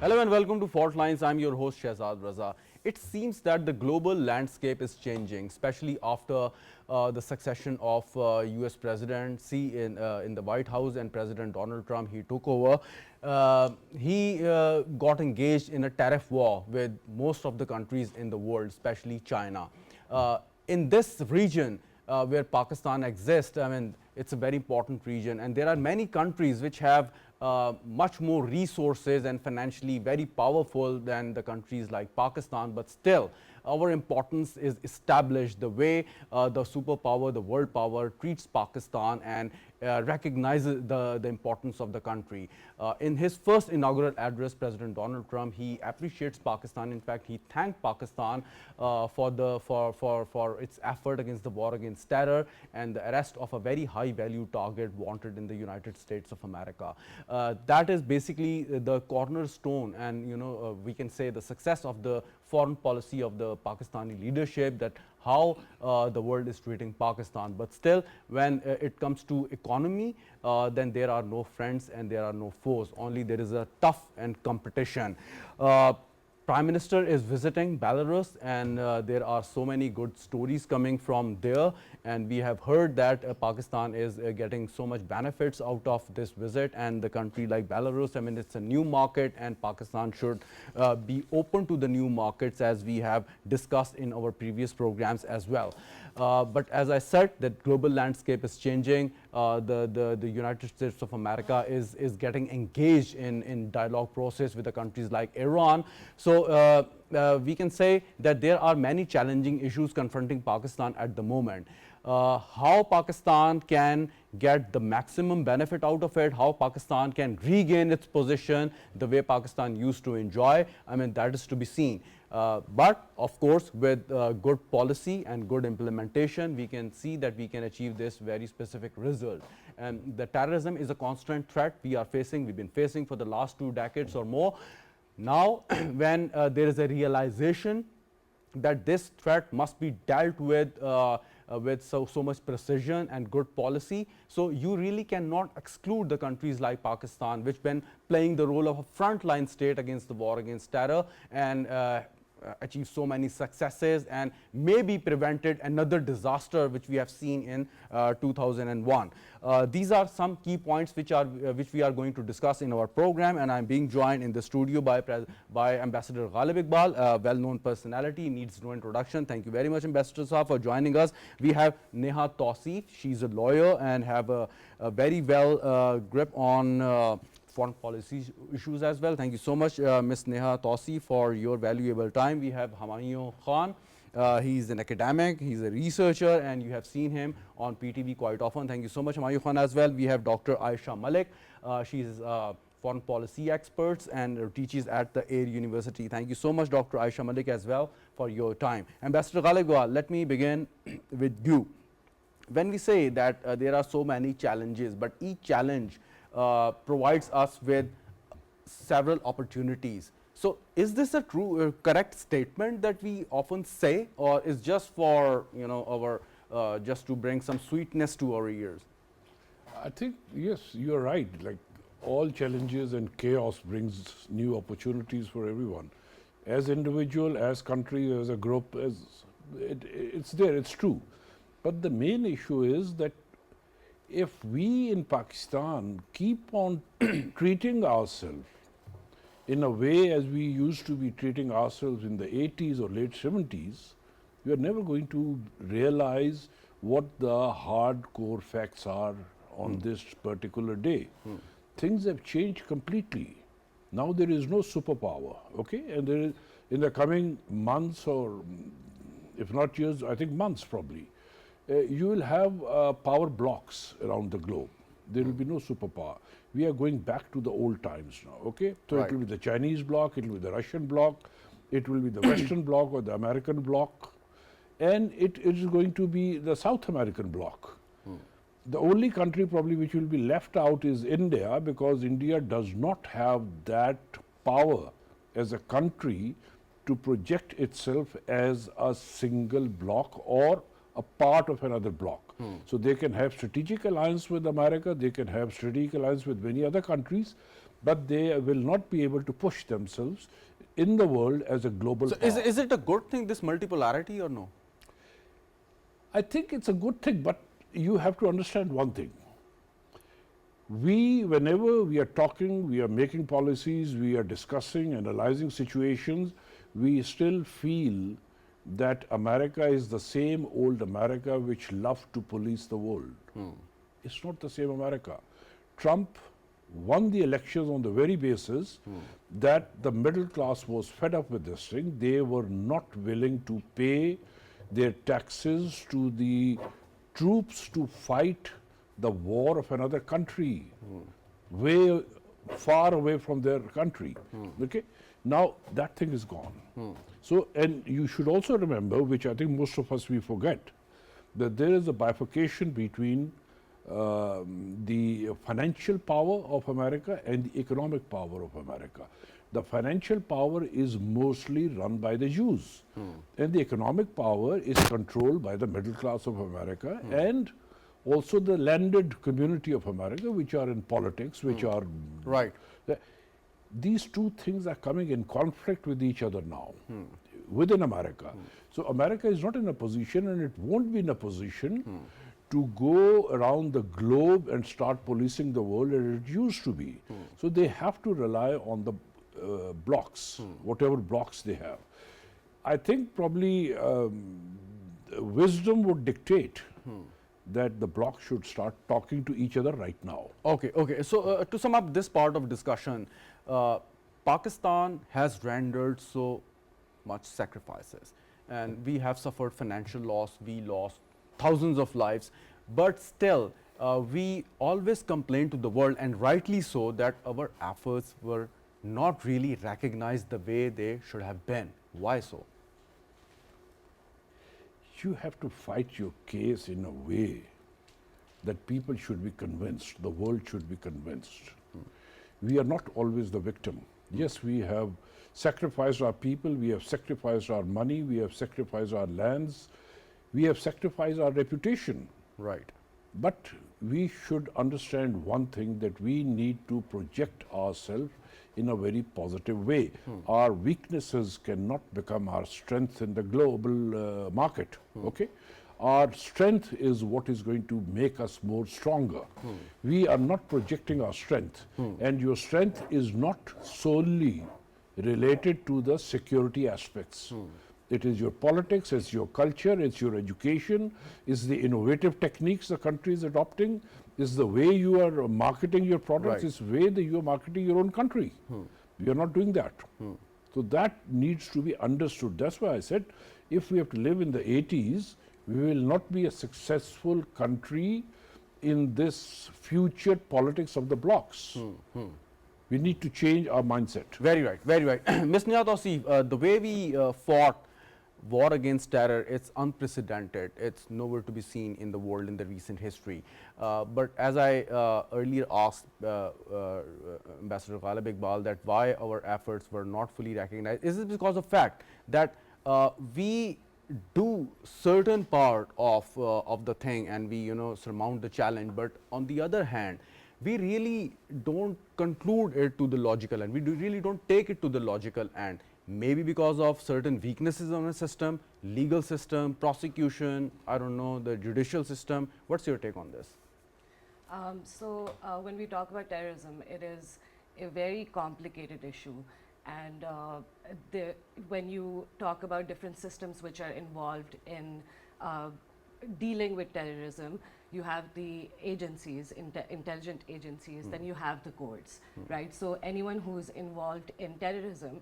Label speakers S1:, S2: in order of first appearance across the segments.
S1: Hello and welcome to Faultlines. I'm your host Shahzad Raza. It seems that the global landscape is changing, especially after the succession of US President Xi in the White House and President Donald Trump. He took over. He got engaged in a tariff war with most of the countries in the world, especially China. In this region, where Pakistan exists, I mean, it's a very important region, and there are many countries which have much more resources and financially very powerful than the countries like Pakistan, but still our importance is established the way the superpower, the world power treats Pakistan and recognizes the importance of the country. In his first inaugural address, President Donald Trump, he appreciates Pakistan. In fact, he thanked Pakistan for its effort against the war against terror and the arrest of a very high value target wanted in the United States of America. That is basically the cornerstone, and we can say the success of the foreign policy of the Pakistani leadership, that how the world is treating Pakistan. But still, when it comes to economy, then there are no friends and there are no foes. Only there is a tough and competition. Prime Minister is visiting Belarus, and there are so many good stories coming from there, and we have heard that Pakistan is getting so much benefits out of this visit, and the country like Belarus, I mean, it's a new market and Pakistan should be open to the new markets, as we have discussed in our previous programs as well. But as I said, the global landscape is changing. The United States of America is getting engaged in dialogue process with the countries like Iran. So we can say that there are many challenging issues confronting Pakistan at the moment. How Pakistan can get the maximum benefit out of it, how Pakistan can regain its position the way Pakistan used to enjoy, I mean, that is to be seen. But of course, with good policy and good implementation, we can see that we can achieve this very specific result. And the terrorism is a constant threat we are facing, we've been facing for the last 2 decades or more. Now, when there is a realization that this threat must be dealt with so much precision and good policy, so you really cannot exclude the countries like Pakistan, which been playing the role of a frontline state against the war against terror, and achieved so many successes and maybe prevented another disaster which we have seen in 2001. These are some key points which we are going to discuss in our program, and I am being joined in the studio by Ambassador Ghalib Iqbal, a well-known personality, needs no introduction. Thank you very much, Ambassador Saab, for joining us. We have Neha Touseef. She's a lawyer and have a very well grip on foreign policy issues as well. Thank you so much, Ms. Neha Touseef, for your valuable time. We have Humayun Khan. He's an academic, he's a researcher, and you have seen him on PTV quite often. Thank you so much, Humayun Khan, as well. We have Dr. Ayesha Malik. She's foreign policy expert and teaches at the Air University. Thank you so much, Dr. Ayesha Malik, as well, for your time. Ambassador Ghalib, let me begin with you. When we say that there are so many challenges, but each challenge provides us with several opportunities. So is this a true, correct statement that we often say, or is just for our just to bring some sweetness to our ears?
S2: I think yes, you are right. Like all challenges and chaos brings new opportunities for everyone. As individual, as country, as a group, it's there. It's true. But the main issue is that if we in Pakistan keep on treating ourselves in a way as we used to be treating ourselves in the 80s or late 70s, we are never going to realize what the hardcore facts are on this particular day. Things have changed completely. Now there is no superpower, okay? And there is, in the coming months, or if not years, I think months probably, you will have power blocks around the globe. There will be no superpower. We are going back to the old times now, okay? So it will be the Chinese bloc, it will be the Russian bloc, it will be the Western bloc or the American bloc, and it is going to be the South American bloc. The only country probably which will be left out is India, because India does not have that power as a country to project itself as a single bloc or a part of another bloc. So they can have strategic alliance with America, they can have strategic alliance with many other countries, but they will not be able to push themselves in the world as a global
S1: So,
S2: power.
S1: is it a good thing, this multipolarity, or no?
S2: I think it's a good thing, but you have to understand one thing. We, whenever we are talking, we are making policies, we are discussing, analyzing situations, we still feel that America is the same old America which loved to police the world. It's not the same America. Trump won the elections on the very basis that the middle class was fed up with this thing. They were not willing to pay their taxes to the troops to fight the war of another country, way far away from their country. Okay, now that thing is gone. So, and you should also remember, which I think most of us we forget, that there is a bifurcation between the financial power of America and the economic power of America. The financial power is mostly run by the Jews, and the economic power is controlled by the middle class of America and also the landed community of America, which are in politics, which are
S1: Right.
S2: these two things are coming in conflict with each other now within America. So America is not in a position, and it won't be in a position to go around the globe and start policing the world as it used to be. So they have to rely on the blocks, whatever blocks they have. I think probably wisdom would dictate that the bloc should start talking to each other right now.
S1: Okay, okay. So, to sum up this part of discussion, Pakistan has rendered so much sacrifices, and we have suffered financial loss, we lost thousands of lives, but still we always complain to the world, and rightly so, that our efforts were not really recognized the way they should have been. Why so?
S2: You have to fight your case in a way that people should be convinced, the world should be convinced. We are not always the victim. Yes, we have sacrificed our people, we have sacrificed our money, we have sacrificed our lands, we have sacrificed our reputation.
S1: Right.
S2: But we should understand one thing, that we need to project ourselves in a very positive way. Our weaknesses cannot become our strength in the global market. Okay, our strength is what is going to make us more stronger. We are not projecting our strength, and your strength is not solely related to the security aspects. It is your politics, it's your culture, it's your education, it's the innovative techniques the country is adopting, it's the way you are marketing your products,
S1: Right.
S2: it's the way that you are marketing your own country. We are not doing that. So that needs to be understood. That's why I said, if we have to live in the 80s, we will not be a successful country in this future politics of the blocks. We need to change our mindset.
S1: Very right, very right. Ms. Neha Touseef, the way we fought war against terror, it's unprecedented. It's nowhere to be seen in the world in the recent history. But as I earlier asked Ambassador Ghalib Iqbal, that why our efforts were not fully recognized, is it because of fact that we do certain part of the thing, and we surmount the challenge, but on the other hand, we really don't conclude it to the logical end. We really don't take it to the logical end. Maybe because of certain weaknesses on the system, legal system, prosecution, I don't know, the judicial system. What's your take on this?
S3: When we talk about terrorism, it is a very complicated issue. And when you talk about different systems which are involved in dealing with terrorism, you have the agencies, intelligent agencies, then you have the courts, right? So anyone who's involved in terrorism,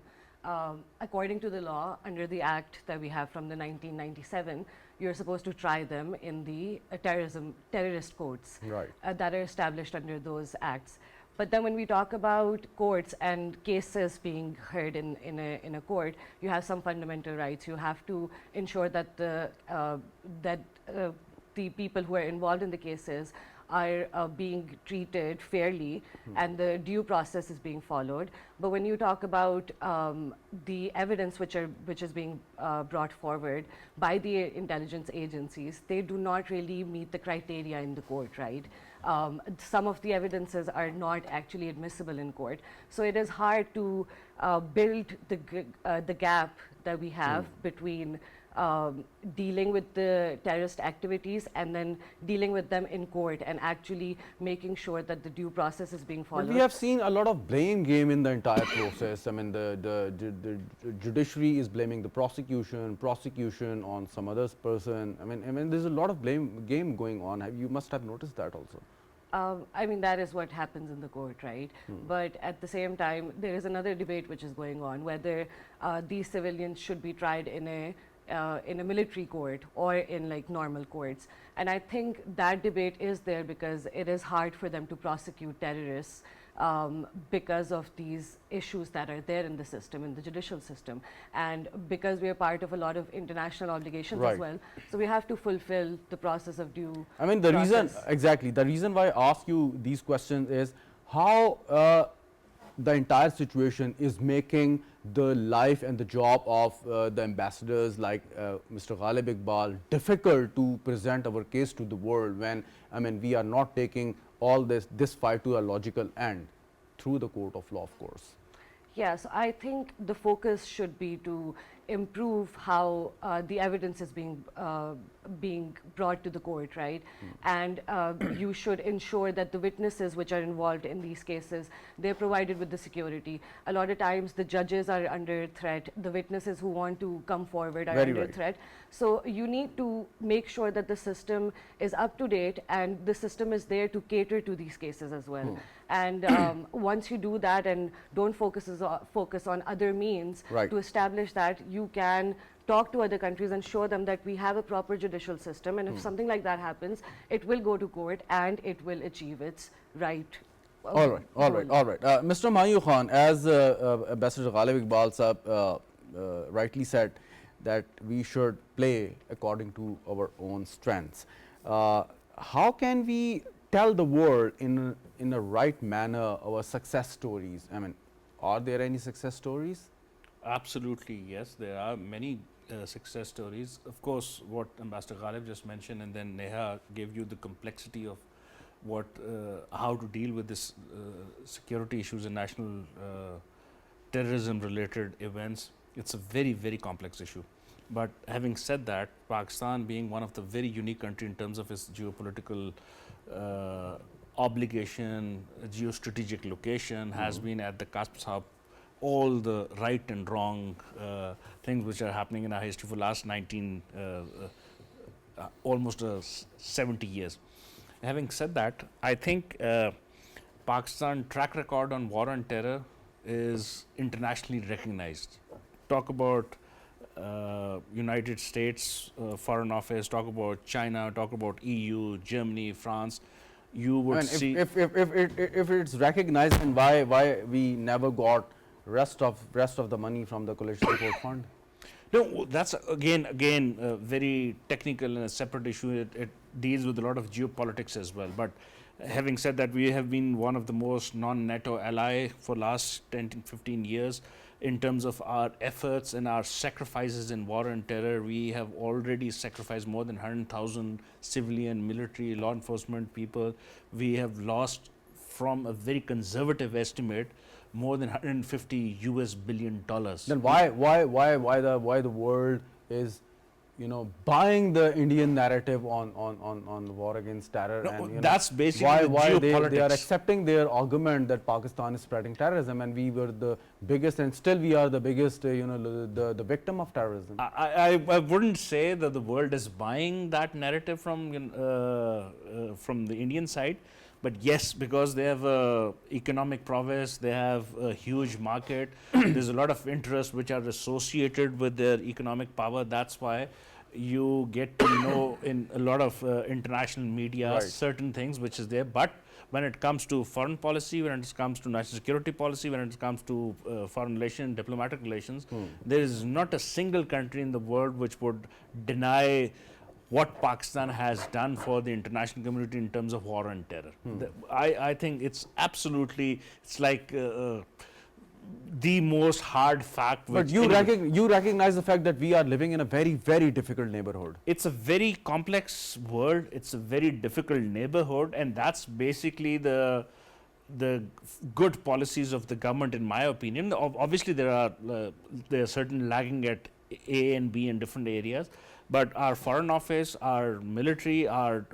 S3: according to the law, under the act that we have from the 1997, you're supposed to try them in the terrorist courts
S1: Right.
S3: that are established under those acts. But then when we talk about courts and cases being heard in a court, you have some fundamental rights. You have to ensure that the people who are involved in the cases are being treated fairly and the due process is being followed. But when you talk about the evidence which is being brought forward by the intelligence agencies, they do not really meet the criteria in the court, right? Some of the evidences are not actually admissible in court. So it is hard to build the gap that we have between dealing with the terrorist activities and then dealing with them in court and actually making sure that the due process is being followed.
S1: But we have seen a lot of blame game in the entire process. I mean, the judiciary is blaming the prosecution on some other person. I mean, there's a lot of blame game going on. You must have noticed that also.
S3: I mean, that is what happens in the court, right? But at the same time, there is another debate which is going on, whether these civilians should be tried in a military court or in like normal courts. And I think that debate is there because it is hard for them to prosecute terrorists because of these issues that are there in the system, in the judicial system, and because we are part of a lot of international obligations as well. So we have to fulfill the process of due.
S1: I mean, the reason why I ask you these questions is how the entire situation is making the life and the job of the ambassadors like Mr. Ghalib Iqbal difficult to present our case to the world when, I mean, we are not taking all this fight to a logical end through the court of law, of course.
S3: Yes, I think the focus should be to improve how the evidence is being brought to the court, right? And you should ensure that the witnesses which are involved in these cases, they're provided with the security. A lot of times the judges are under threat, the witnesses who want to come forward are under threat. So you need to make sure that the system is up to date and the system is there to cater to these cases as well. And once you do that and don't focus on other means to establish that, you can talk to other countries and show them that we have a proper judicial system, and if something like that happens, it will go to court and it will achieve its right.
S1: All right. Mr. Humayun Khan, as Ambassador Ghalib Iqbal Sahab rightly said, that we should play according to our own strengths. How can we tell the world in a right manner our success stories? I mean, are there any success stories?
S4: Absolutely, yes. There are many success stories. Of course, what Ambassador Ghalib just mentioned, and then Neha gave you the complexity of what, how to deal with this security issues and national terrorism-related events. It's a very, very complex issue. But having said that, Pakistan being one of the very unique country in terms of its geopolitical obligation, geostrategic location, has been at the cusp of all the right and wrong things which are happening in our history for the last almost 70 years. Having said that, I think Pakistan's track record on war on terror is internationally recognized. Talk about United States Foreign Office, talk about China, talk about EU, Germany, France. You would see
S1: if it's recognized, then why we never got rest of the money from the coalition support fund?
S4: No, that's again very technical and a separate issue. It deals with a lot of geopolitics as well. But having said that, we have been one of the most non-NATO ally for last 10 to 15 years. In terms of our efforts and our sacrifices in war and terror, we have already sacrificed more than 100,000 civilian, military, law enforcement people. We have lost, from a very conservative estimate, more than $150 billion.
S1: Then why the world is, you know, buying the Indian narrative on the war against terror?
S4: No,
S1: and,
S4: that's basically
S1: why they are
S4: geopolitics.
S1: accepting their argument that Pakistan is spreading terrorism, and we were the biggest, and still we are the biggest, the victim of terrorism.
S4: I wouldn't say that the world is buying that narrative from the Indian side. But yes, because they have economic prowess, they have a huge market, there's a lot of interest which are associated with their economic power. That's why you get to know in a lot of international media certain things which is there. But when it comes to foreign policy, when it comes to national security policy, when it comes to foreign relations, diplomatic relations, there is not a single country in the world which would deny what Pakistan has done for the international community in terms of war and terror. I think it's absolutely, it's like the most hard fact.
S1: But
S4: Which
S1: you recognize the fact that we are living in a very, very difficult neighborhood.
S4: it's a very complex world. It's a very difficult neighborhood, and that's basically the good policies of the government, in my opinion. Obviously, there are certain lagging at A and B in different areas, but our foreign office, our military, our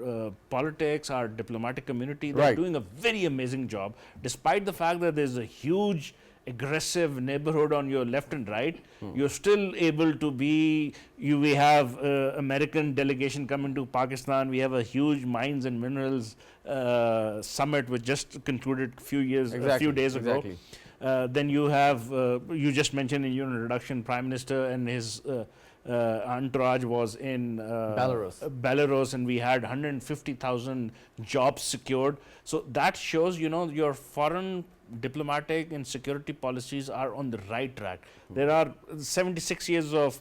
S4: politics, our diplomatic community, they're
S1: Right.
S4: doing a very amazing job, despite the fact that there's a huge aggressive neighborhood on your left and right. You're still able to be, we have American delegation coming to Pakistan. We have a huge mines and minerals summit which just concluded a few days ago.
S1: Exactly.
S4: Then you have, you just mentioned in your introduction, Prime Minister and his entourage was in Belarus, and we had 150,000 jobs secured. So that shows, your foreign diplomatic and security policies are on the right track. There are 76 years of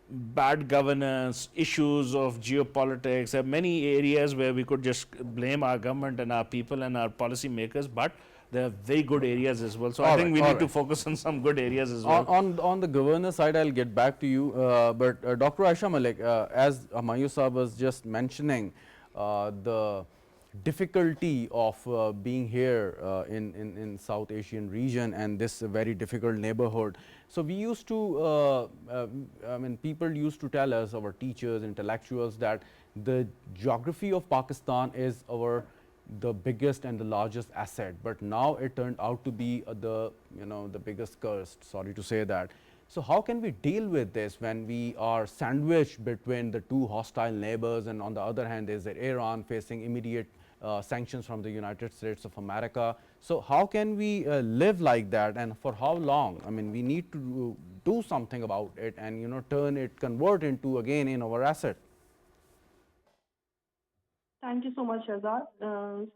S4: bad governance, issues of geopolitics. There are many areas where we could just blame our government and our people and our policy makers, but there are very good areas as well. So I think we need to focus on some good areas as well.
S1: On the governor side, I'll get back to you. But Dr. Ayesha Malik, as Humayun Saab was just mentioning, the difficulty of being here in South Asian region and this very difficult neighborhood. So we used to, people used to tell us, our teachers, intellectuals, that the geography of Pakistan is the biggest and the largest asset, but now it turned out to be the biggest curse. Sorry to say that. So how can we deal with this when we are sandwiched between the two hostile neighbors, and on the other hand there's Iran facing immediate sanctions from the United States of America? So how can we live like that, and for how long? I mean, we need to do something about it and convert into again in our asset.
S5: Thank you so much, Shahzad.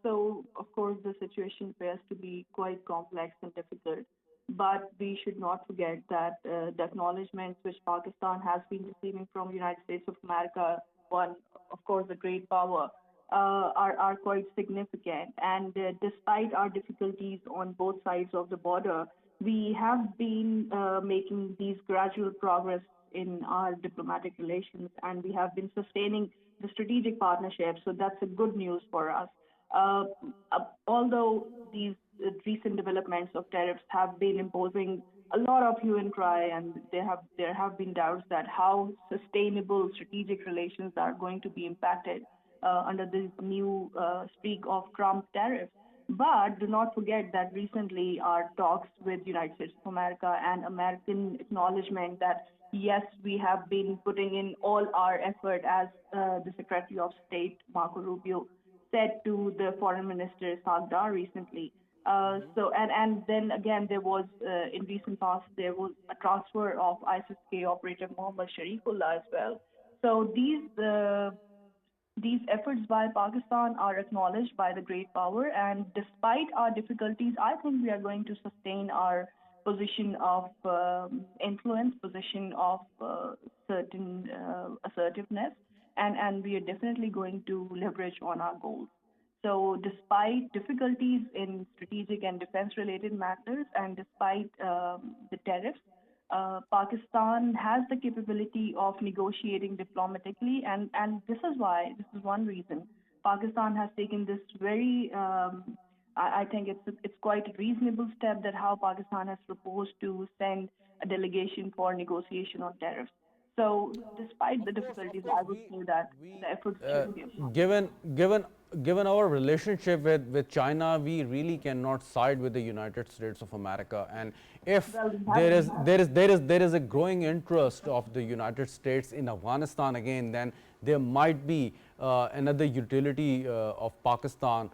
S5: So, of course, the situation appears to be quite complex and difficult, but we should not forget that the acknowledgements which Pakistan has been receiving from the United States of America, one, of course, a great power, are quite significant. And despite our difficulties on both sides of the border, we have been making these gradual progress in our diplomatic relations, and we have been sustaining the strategic partnership. So that's a good news for us. Uh, Although these recent developments of tariffs have been imposing a lot of hue and cry, and there have been doubts that how sustainable strategic relations are going to be impacted under this new streak of Trump tariffs. But do not forget that recently our talks with United States of America and American acknowledgement that yes, we have been putting in all our effort, as the Secretary of State Marco Rubio said to the Foreign Minister Shahzad recently. And then again there was in recent past there was a transfer of ISIS-K operator Mohammed Sharifullah as well. So these efforts by Pakistan are acknowledged by the great power, and despite our difficulties, I think we are going to sustain our position of influence, position of certain assertiveness, and we are definitely going to leverage on our goals. So, despite difficulties in strategic and defense related matters, and despite the tariffs, Pakistan has the capability of negotiating diplomatically, and this is why, this is one reason Pakistan has taken this very, I think it's quite a reasonable step that how Pakistan has proposed to send a delegation for negotiation on tariffs. So, despite the difficulties, I would say that the efforts
S1: uh,
S5: should be
S1: given given given our relationship with China, we really cannot side with the United States of America. And if
S5: well.
S1: there is a growing interest of the United States in Afghanistan again, then there might be another utility of Pakistan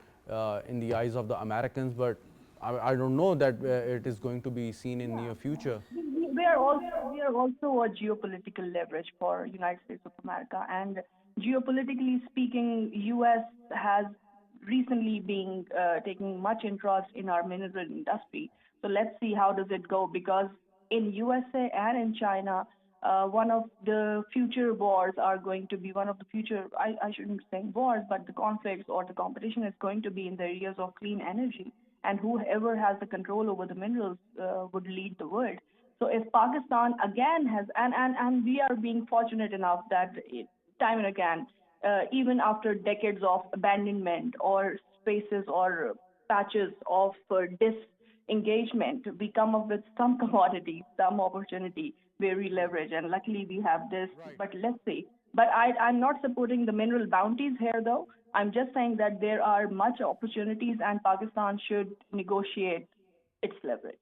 S1: in the eyes of the Americans. But I don't know that it is going to be seen in near future.
S5: We are also a geopolitical leverage for United States of America, and geopolitically speaking, U.S. has recently been taking much interest in our mineral industry. So let's see how does it go, because in USA and in China, one of the future wars are going to be one of the future, I shouldn't say wars, but the conflicts or the competition is going to be in the areas of clean energy. And whoever has the control over the minerals would lead the world. So if Pakistan again has, and we are being fortunate enough that time and again, even after decades of abandonment or spaces or patches of disengagement, we come up with some commodity, some opportunity where we leverage. And luckily we have this, but let's see. But I'm not supporting the mineral bounties here though. I'm just saying that there are much opportunities and Pakistan should negotiate its leverage.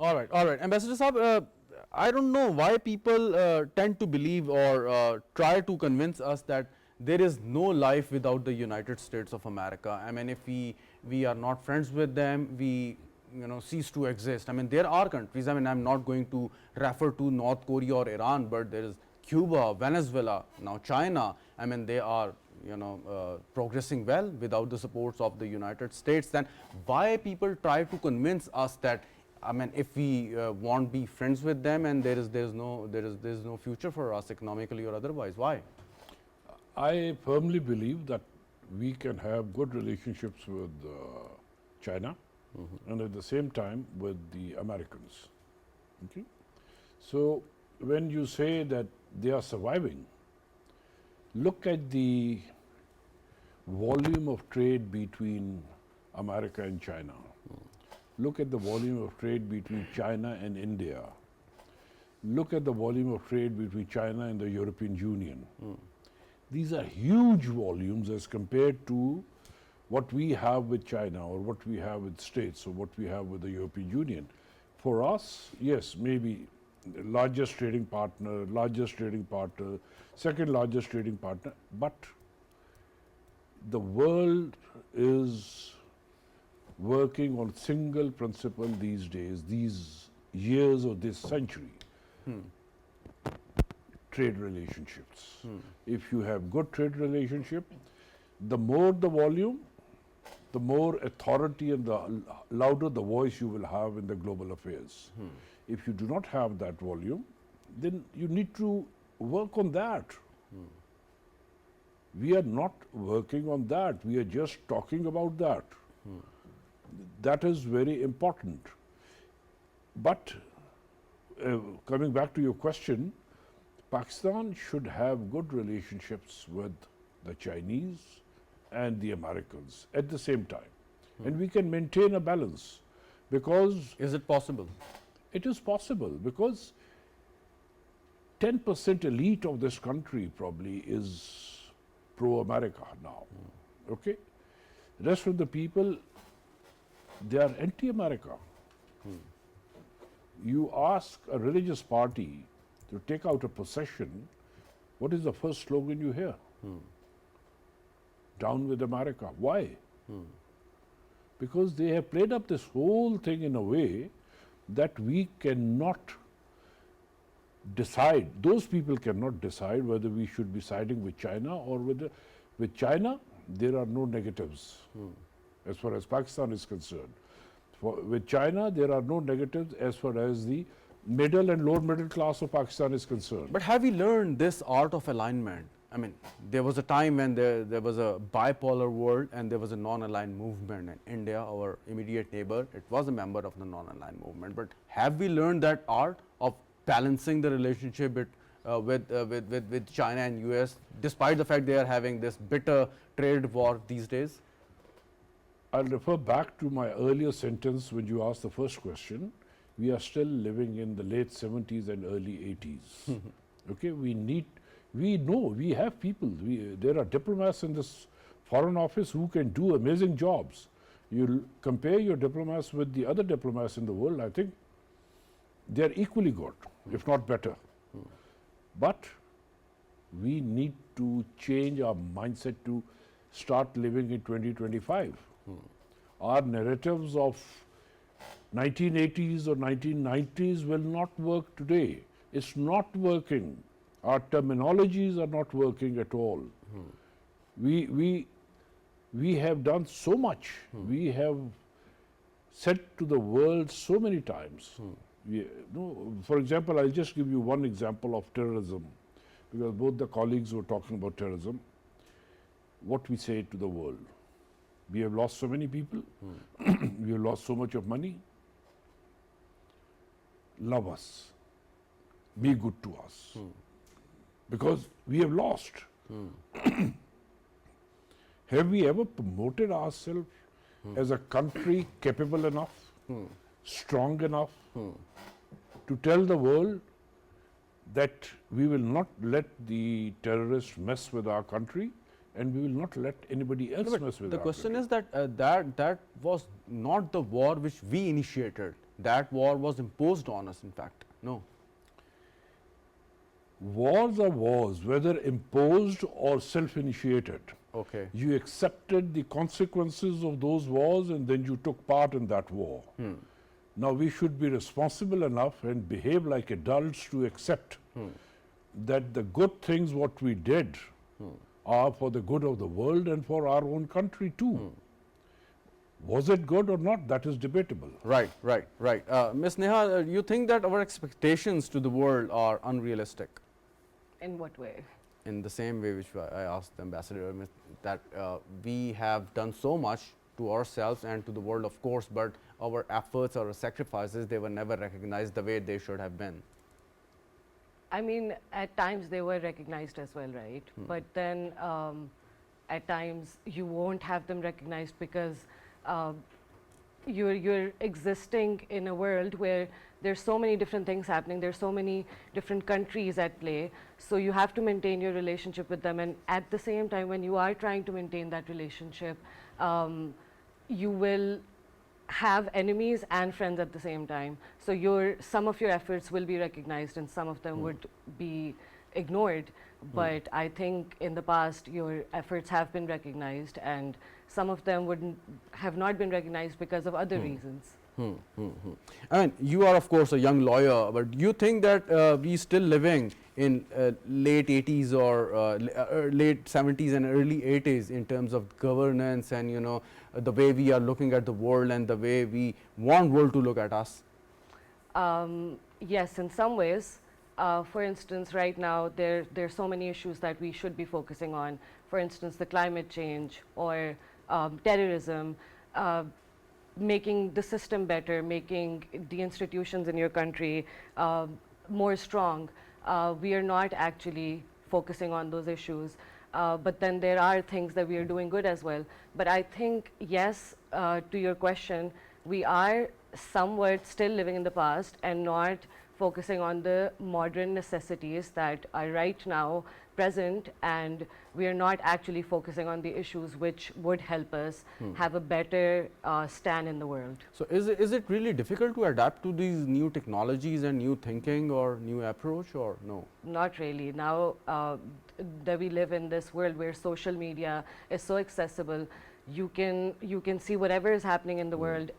S1: All right. Ambassador Saab, I don't know why people tend to believe or try to convince us that there is no life without the United States of America. I mean, if we are not friends with them, we cease to exist. I mean, there are countries. I mean, I'm not going to refer to North Korea or Iran, but there is Cuba, Venezuela, now China. I mean, they are progressing well without the supports of the United States. Then why people try to convince us that, I mean, if we won't be friends with them and there is no future for us economically or otherwise, why?
S2: I firmly believe that we can have good relationships with China and at the same time with the Americans. Okay? So when you say that they are surviving, look at the volume of trade between America and China. Look at the volume of trade between China and India. Look at the volume of trade between China and the European Union. These are huge volumes as compared to what we have with China or what we have with States or what we have with the European Union. For us, yes, maybe largest trading partner, second largest trading partner, but the world is working on single principle these days, these years of this century. Trade relationships. If you have good trade relationship, the more the volume, the more authority and the louder the voice you will have in the global affairs. If you do not have that volume, then you need to work on that. We are not working on that. We are just talking about that. That is very important. But coming back to your question, Pakistan should have good relationships with the Chinese and the Americans at the same time. And we can maintain a balance because...
S1: Is it possible?
S2: It is possible because 10% elite of this country probably is pro-America now. Okay? Rest of the people, they are anti-America. You ask a religious party to take out a procession, what is the first slogan you hear? Down with America. Why? Because they have played up this whole thing in a way that we cannot decide, those people cannot decide whether we should be siding with China or with China, there are no negatives as far as Pakistan is concerned. With China, there are no negatives as far as the middle and lower middle class of Pakistan is concerned.
S1: But have we learned this art of alignment? I mean, there was a time when there was a bipolar world and there was a non-aligned movement. And India, our immediate neighbor, it was a member of the non-aligned movement. But have we learned that art of balancing the relationship with China and US, despite the fact they are having this bitter trade war these days?
S2: I'll refer back to my earlier sentence when you asked the first question. We are still living in the late 70s and early 80s. Okay, we know, we have people, there are diplomats in this foreign office who can do amazing jobs. You compare your diplomats with the other diplomats in the world, I think they are equally good, if not better. But we need to change our mindset to start living in 2025. Our narratives of 1980s or 1990s will not work today. It's not working. Our terminologies are not working at all. We have done so much. We have said to the world so many times, no, for example, I'll just give you one example of terrorism, because both the colleagues were talking about terrorism. What we say to the world, we have lost so many people, we have lost so much of money. Love us, be good to us, because we have lost. Have we ever promoted ourselves as a country capable enough, strong enough to tell the world that we will not let the terrorists mess with our country, and we will not let anybody else mess with
S1: The
S2: our
S1: question
S2: country?
S1: is that that was not the war which we initiated. That war was imposed on us, in fact. No.
S2: Wars are wars, whether imposed or self-initiated.
S1: Okay.
S2: You accepted the consequences of those wars, and then you took part in that war. Now we should be responsible enough and behave like adults to accept that the good things what we did are for the good of the world and for our own country too. Was it good or not? That is debatable.
S1: Right, right, right. Ms. Neha, you think that our expectations to the world are unrealistic?
S3: In what way?
S1: In the same way which I asked the ambassador, that we have done so much to ourselves and to the world, of course, but our efforts or sacrifices, they were never recognized the way they should have been.
S3: I mean, at times they were recognized as well, right? But then at times you won't have them recognized because you're existing in a world where there's so many different things happening, there's so many different countries at play, so you have to maintain your relationship with them, and at the same time when you are trying to maintain that relationship, you will have enemies and friends at the same time. So some of your efforts will be recognized and some of them would be ignored. But I think in the past your efforts have been recognized, and some of them have not been recognized because of other reasons.
S1: I mean, you are of course a young lawyer, but do you think that we still living in late 80s or late 70s and early 80s in terms of governance and, you know, the way we are looking at the world and the way we want world to look at us?
S3: Yes, in some ways. For instance, right now there are so many issues that we should be focusing on. For instance, the climate change or terrorism, making the system better, making the institutions in your country more strong. We are not actually focusing on those issues. But then there are things that we are doing good as well. But I think, yes, to your question, we are somewhat still living in the past and not focusing on the modern necessities that are right now present, and we are not actually focusing on the issues which would help us have a better stand in the world.
S1: So is it really difficult to adapt to these new technologies and new thinking or new approach, or no?
S3: Not really. Now that we live in this world where social media is so accessible, you can see whatever is happening in the world.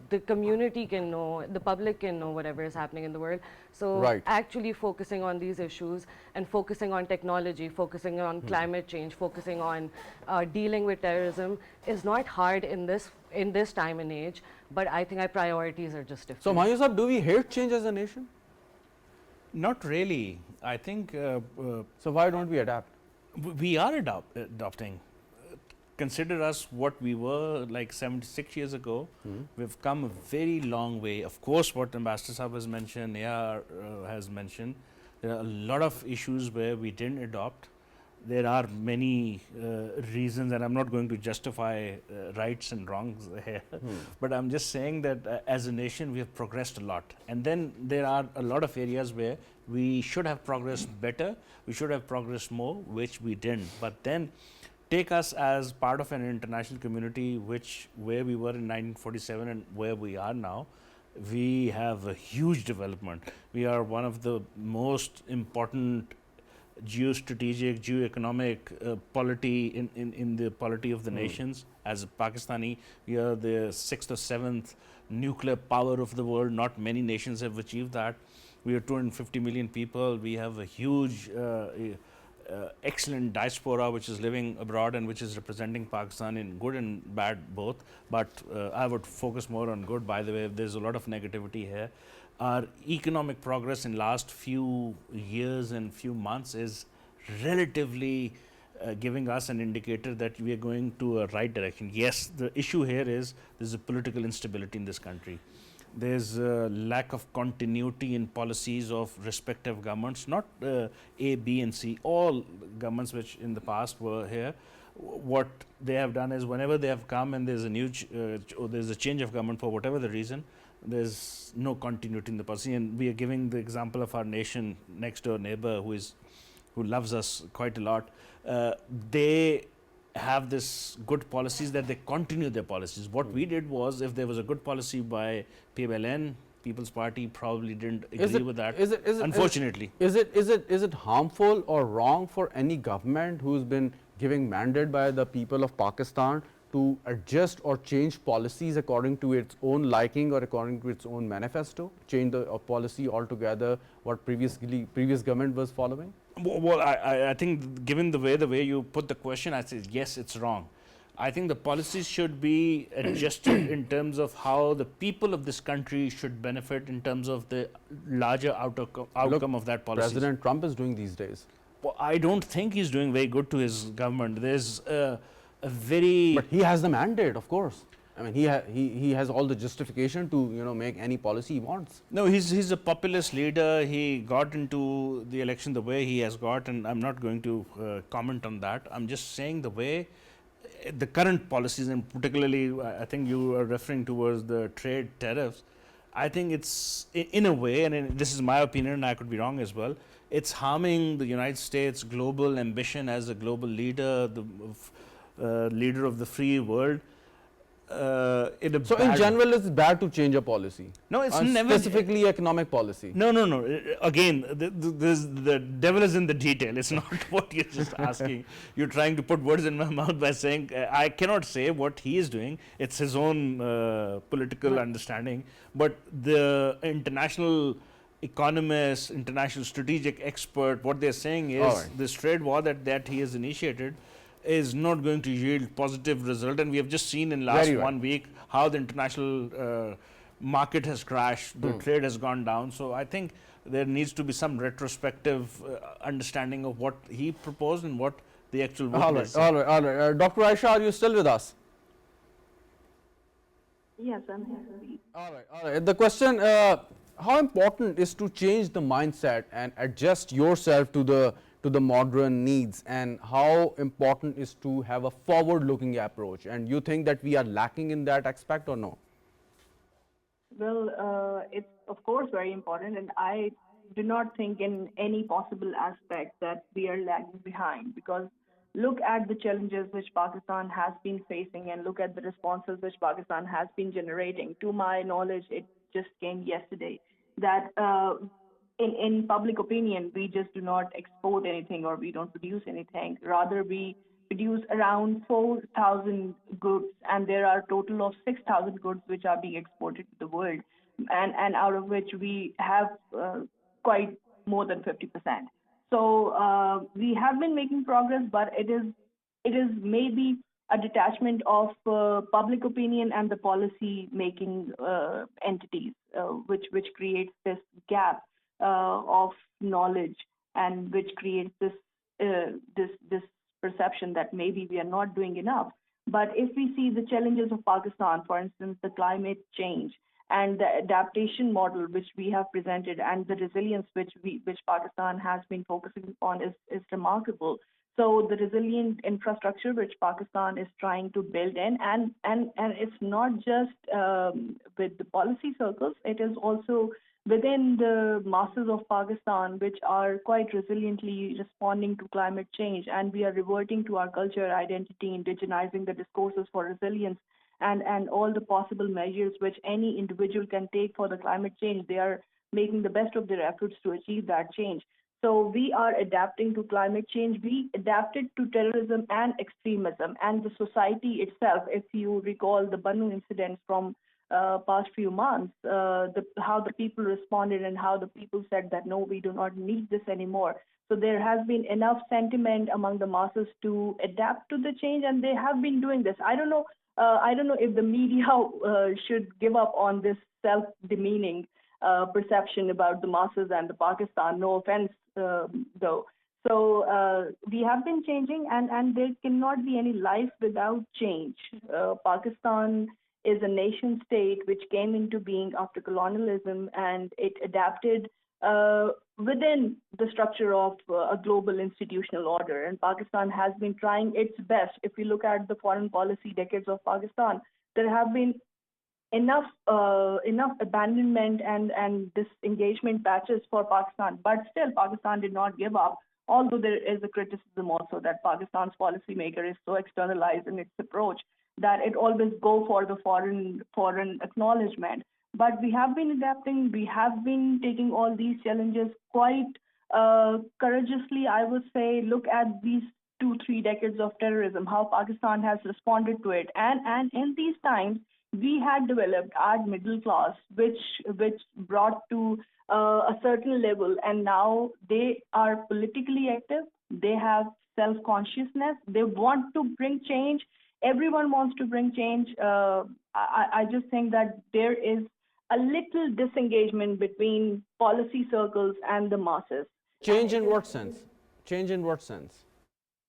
S3: The community can know, the public can know whatever is happening in the world. So
S1: Right.
S3: actually focusing on these issues and focusing on technology, focusing on climate change, focusing on dealing with terrorism is not hard in this time and age. But I think our priorities are just different.
S1: So Humayun sahab, do we hate change as a nation?
S4: Not really. I think
S1: So why don't we adapt?
S4: we are adopting. Consider us what we were like 76 years ago. We've come a very long way. Of course, what Ambassador Sahab has mentioned, Neha has mentioned, there are a lot of issues where we didn't adopt. There are many reasons, and I'm not going to justify rights and wrongs here, but I'm just saying that as a nation we have progressed a lot. And then there are a lot of areas where we should have progressed better, we should have progressed more, which we didn't. But then take us as part of an international community, where we were in 1947 and where we are now, we have a huge development. We are one of the most important geostrategic, geoeconomic polity in the polity of the nations. As a Pakistani, we are the 6th or 7th nuclear power of the world. Not many nations have achieved that. We are 250 million people. We have a huge excellent diaspora which is living abroad and which is representing Pakistan in good and bad both. But I would focus more on good. By the way, there's a lot of negativity here. our economic progress in last few years and few months is relatively giving us an indicator that we are going to a right direction. Yes, the issue here is there's a political instability in this country. There's a lack of continuity in policies of respective governments, not A, B, and C. All governments which in the past were here, what they have done is whenever they have come and there's a new or there's a change of government for whatever the reason, there's no continuity in the policy. And we are giving the example of our nation next door neighbor who loves us quite a lot. They have this good policies that they continue their policies. What we did was, if there was a good policy by PMLN, People's Party probably didn't agree with that. Unfortunately,
S1: is it harmful or wrong for any government who's been giving mandate by the people of Pakistan to adjust or change policies according to its own liking or according to its own manifesto, change the policy altogether what previous government was following?
S4: well, I think given the way you put the question, I say yes, it's wrong. I think the policies should be adjusted in terms of how the people of this country should benefit in terms of the larger outcome of that policy.
S1: President Trump is doing these days.
S4: Well, I don't think he's doing very good to his government. There's a very...
S1: But he has the mandate, of course. I mean, he has all the justification to make any policy he wants.
S4: No, he's a populist leader. He got into the election the way he has got, and I'm not going to comment on that. I'm just saying the way the current policies, and particularly I think you are referring towards the trade tariffs. I think it's in a way, and this is my opinion, and I could be wrong as well, it's harming the United States' global ambition as a global leader, the leader of the free world.
S1: So in general, it's bad to change a policy.
S4: No, it's never
S1: specifically economic policy.
S4: No. Again, the devil is in the detail. It's not what you're just asking. You're trying to put words in my mouth by saying I cannot say what he is doing. It's his own political understanding. But the international economists, international strategic expert, what they're saying is this trade war that he has initiated is not going to yield positive result, and we have just seen in last 1 week how the international market has crashed, the trade has gone down. So I think there needs to be some retrospective understanding of what he proposed and what the actual vote is.
S1: All right. Dr. Ayesha, are you still with us?
S5: Yes, I'm here.
S1: All right. The question, how important is to change the mindset and adjust yourself to the modern needs, and how important is to have a forward-looking approach? And you think that we are lacking in that aspect or no?
S5: Well, it's of course very important, and I do not think in any possible aspect that we are lagging behind, because look at the challenges which Pakistan has been facing and look at the responses which Pakistan has been generating. To my knowledge, it just came yesterday that in public opinion, we just do not export anything or we don't produce anything. Rather, we produce around 4,000 goods, and there are a total of 6,000 goods which are being exported to the world, and out of which we have quite more than 50%. So we have been making progress, but it is maybe a detachment of public opinion and the policy making entities, which creates this gap of knowledge, and which creates this perception that maybe we are not doing enough. But if we see the challenges of Pakistan, for instance, the climate change and the adaptation model which we have presented, and the resilience which Pakistan has been focusing on is remarkable. So the resilient infrastructure which Pakistan is trying to build in, and it's not just with the policy circles, it is also within the masses of Pakistan, which are quite resiliently responding to climate change, and we are reverting to our culture, identity, indigenizing the discourses for resilience, and all the possible measures which any individual can take for the climate change. They are making the best of their efforts to achieve that change. So we are adapting to climate change. We adapted to terrorism and extremism, and the society itself. If you recall the Banu incidents from past few months, how the people responded and how the people said that no, we do not need this anymore. So there has been enough sentiment among the masses to adapt to the change, and they have been doing this. I don't know if the media should give up on this self-demeaning perception about the masses and the Pakistan. No offense, though. So we have been changing, and there cannot be any life without change. Pakistan is a nation state which came into being after colonialism, and it adapted within the structure of a global institutional order. And Pakistan has been trying its best. If we look at the foreign policy decades of Pakistan, there have been enough abandonment and disengagement patches for Pakistan, but still Pakistan did not give up. Although there is a criticism also that Pakistan's policymaker is so externalized in its approach that it always go for the foreign acknowledgement. But we have been adapting. We have been taking all these challenges quite courageously, I would say. Look at these 2-3 decades of terrorism, how Pakistan has responded to it, and in these times we had developed our middle class, which brought to a certain level, and now they are politically active. They have self-consciousness. They want to bring change. Everyone wants to bring change. I just think that there is a little disengagement between policy circles and the masses.
S1: Change in what sense? Change in what sense?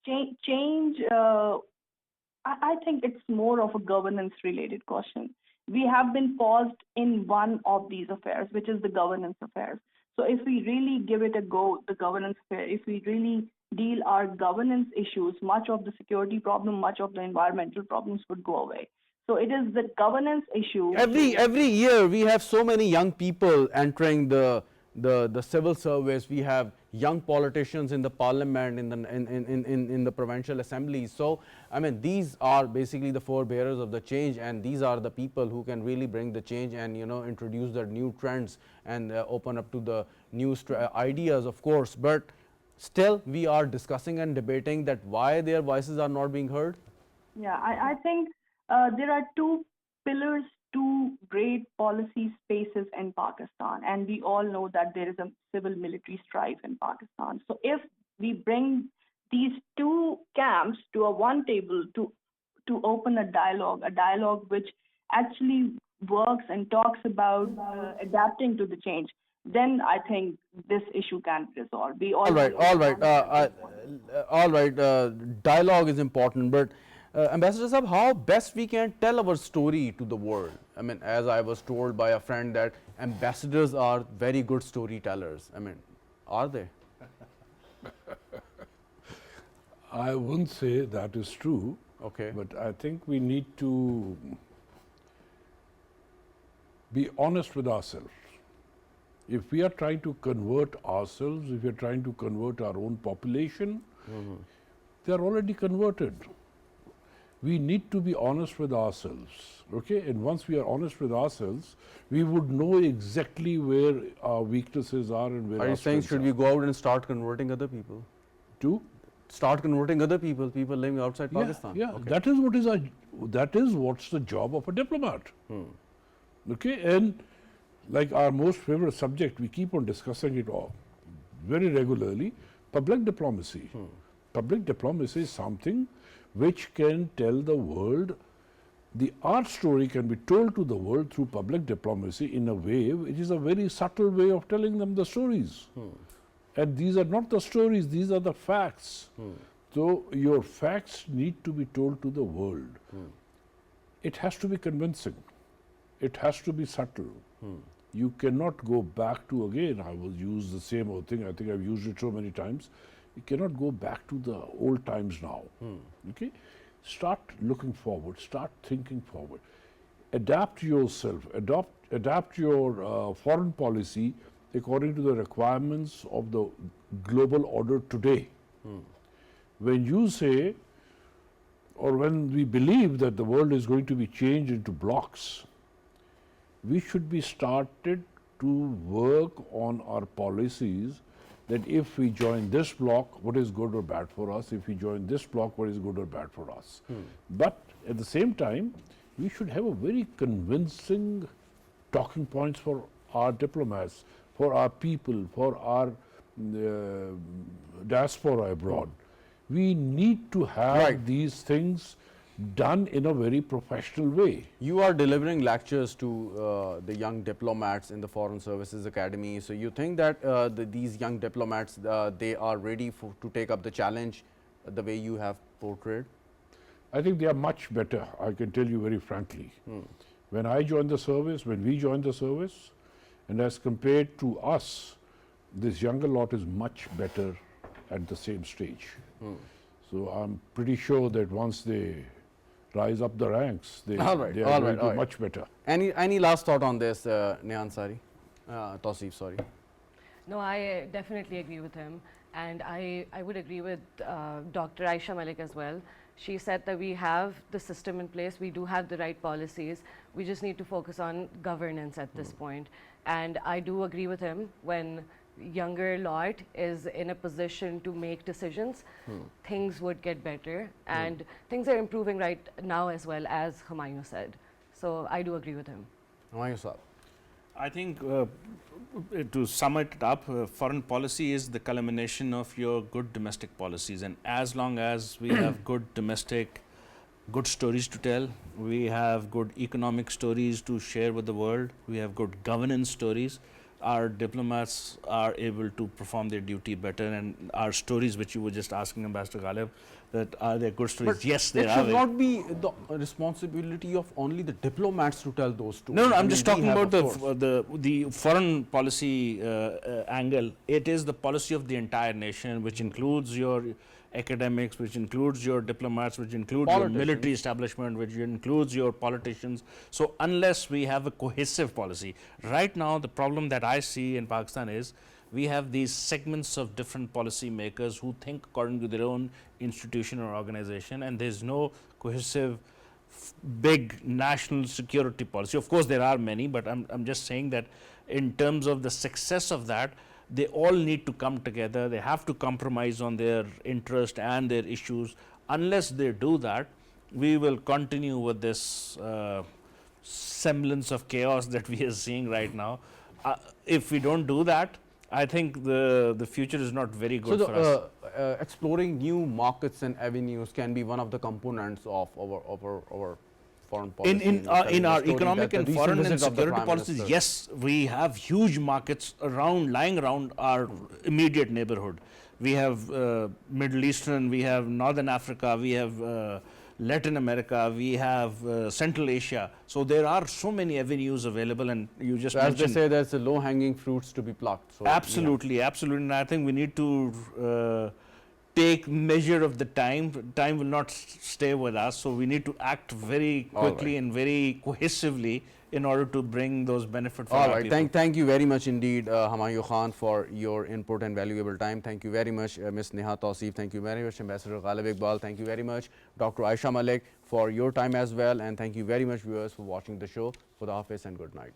S5: Change, I think it's more of a governance-related question. We have been paused in one of these affairs, which is the governance affairs. So if we really give it a go, the governance affair, if we really deal our governance issues, much of the security problem, much of the environmental problems would go away. So it is the governance issue.
S1: Every year we have so many young people entering the civil service. We have young politicians in the parliament, in the provincial assemblies. So I mean, these are basically the forebearers of the change, and these are the people who can really bring the change and introduce the new trends and open up to the new ideas, of course. But still we are discussing and debating that why their voices are not being heard.
S5: Yeah, I think there are two pillars, two great policy spaces in Pakistan, and we all know that there is a civil-military strife in Pakistan. So if we bring these two camps to a one table to open a dialogue which actually works and talks about adapting to the change, then I think this issue can be resolved. We all
S1: right. Dialogue is important, but Ambassador Sahab, how best we can tell our story to the world? I mean, as I was told by a friend that ambassadors are very good storytellers. I mean, are they?
S2: I wouldn't say that is true.
S1: Okay.
S2: But I think we need to be honest with ourselves. If we are trying to convert ourselves, if we are trying to convert our own population, they are already converted. We need to be honest with ourselves, okay? And once we are honest with ourselves, we would know exactly where our weaknesses are and where
S1: Are
S2: our
S1: you saying
S2: strengths
S1: should we go out and start converting other people?
S2: to
S1: Start converting other people living outside Pakistan?
S2: Yeah,
S1: Okay.
S2: that is what's the job of a diplomat. Okay, and like our most favorite subject, we keep on discussing it all very regularly, public diplomacy. Public diplomacy is something which can tell the world, the art story can be told to the world through public diplomacy in a way which is a very subtle way of telling them the stories. And these are not the stories, these are the facts. So your facts need to be told to the world. It has to be convincing. It has to be subtle. You cannot go back to, again, I will use the same old thing, I think I've used it so many times. You cannot go back to the old times now. Okay? Start looking forward, start thinking forward. Adapt yourself, adapt your foreign policy according to the requirements of the global order today. When you say, or when we believe that the world is going to be changed into blocks, we should be started to work on our policies, that if we join this block, what is good or bad for us? If we join this block, what is good or bad for us? But at the same time, we should have a very convincing talking points for our diplomats, for our people, for our diaspora abroad. We need to have these things done in a very professional way.
S1: You are delivering lectures to the young diplomats in the Foreign Services Academy. So you think that these young diplomats, they are ready to take up the challenge the way you have portrayed?
S2: I think they are much better, I can tell you very frankly. When I joined the service, when we joined the service, and as compared to us, this younger lot is much better at the same stage. So I'm pretty sure that once they rise up the ranks, they are going to be much better.
S1: Any last thought on this, Neha Ansari? Touseef, sorry.
S3: No, I definitely agree with him. And I would agree with Dr. Ayesha Malik as well. She said that we have the system in place, we do have the right policies, we just need to focus on governance at this point. And I do agree with him, when younger lot is in a position to make decisions, things would get better, and things are improving right now as well, as Humayun said. So I do agree with him.
S1: Humayun sir.
S4: I think to sum it up, foreign policy is the culmination of your good domestic policies, and as long as we have good stories to tell, we have good economic stories to share with the world, we have good governance stories, our diplomats are able to perform their duty better. And our stories, which you were just asking Ambassador Ghalib, that are they good stories?
S1: But
S4: yes, they
S1: it
S4: are.
S1: should not be the responsibility of only the diplomats to tell those stories.
S4: No, no,
S1: I
S4: I'm
S1: mean,
S4: just
S1: we
S4: talking
S1: have,
S4: about the foreign policy angle. It is the policy of the entire nation, which includes your academics, which includes your diplomats, which includes your military establishment, which includes your politicians. So unless we have a cohesive policy, right now the problem that I see in Pakistan is we have these segments of different policy makers who think according to their own institution or organization, and there's no cohesive big national security policy. Of course there are many, but I'm just saying that in terms of the success of that, they all need to come together. They have to compromise on their interest and their issues. Unless they do that, we will continue with this semblance of chaos that we are seeing right now. If we don't do that, I think the future is not very good for us.
S1: Exploring new markets and avenues can be one of the components of our foreign policy.
S4: In our economic and foreign and security policies, yes, we have huge markets lying around our immediate neighborhood. We have Middle Eastern, we have Northern Africa, we have Latin America, we have Central Asia. So there are so many avenues available, and you just mentioned.
S1: As they say, there's low-hanging fruits to be plucked. So
S4: absolutely, absolutely. And I think we need to take measure of the time. Time will not stay with us, so we need to act very quickly and very cohesively in order to bring those benefits for our people.
S1: Thank you very much indeed, Humayun Khan, for your input and valuable time. Thank you very much, Ms. Neha Touseef. Thank you very much, Ambassador Ghalib Iqbal. Thank you very much, Dr. Ayesha Malik, for your time as well. And thank you very much, viewers, for watching the show. Khuda Hafiz and good night.